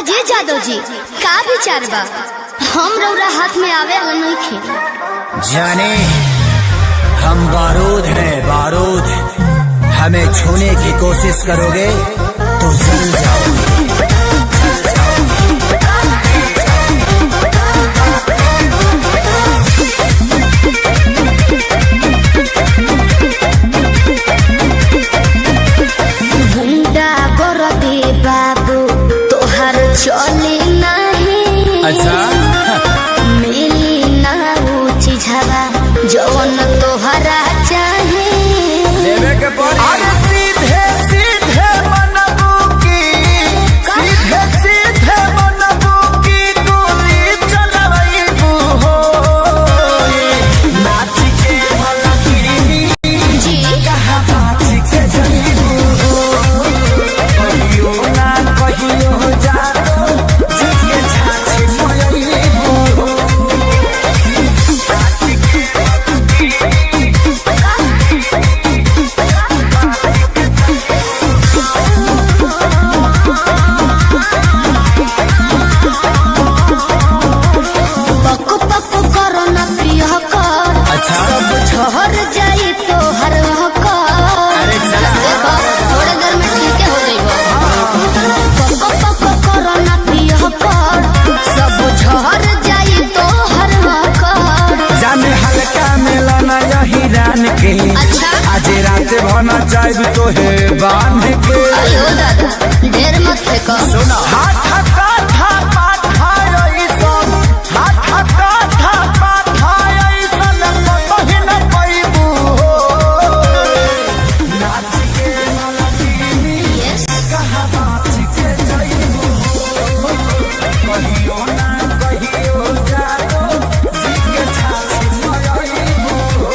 काजे जादव जी का विचार बा? हम रौरा हाथ में आवे वाला नहीं थे। जाने हम बारूद हैं, बारूद। हमें छूने की कोशिश करोगे तो जल जाओगे। चली नहीं अच्छा मिली ना ऊंची झवा जवन तोहरा चाहे लेवे के पड़ी। सीधे सीधे मनबू की, सीधे सीधे मनबू की गोली चलवैबू हो। नाच के भलकी जी कहाँ नाच के जईबू हो। कहियो ना कहियो जा अच्छा आज रात भना चाहे तो है बांध के। अयो दादा ढेर मत फेंको। सुना हाथ काथा पाथाई सन, हाथ काथा पाथाई सन कहीं न पैबू हो। नाच के मलकी यस कहाँ नाच के जईबू हो। कहियो ना कहियो जाओ जी के छाछी मयईबू हो।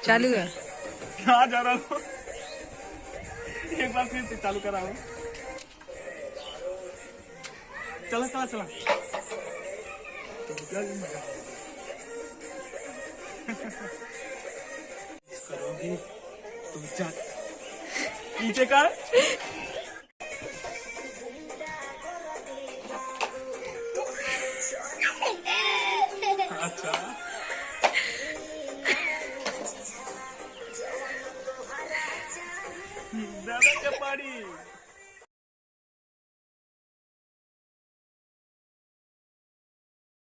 चालू है। कहाँ जा रहा हूँ? एक बार फिर से चालू करा हूँ। चला चला चला। करोगी तुम जा पीछे का अच्छा दादा के पारी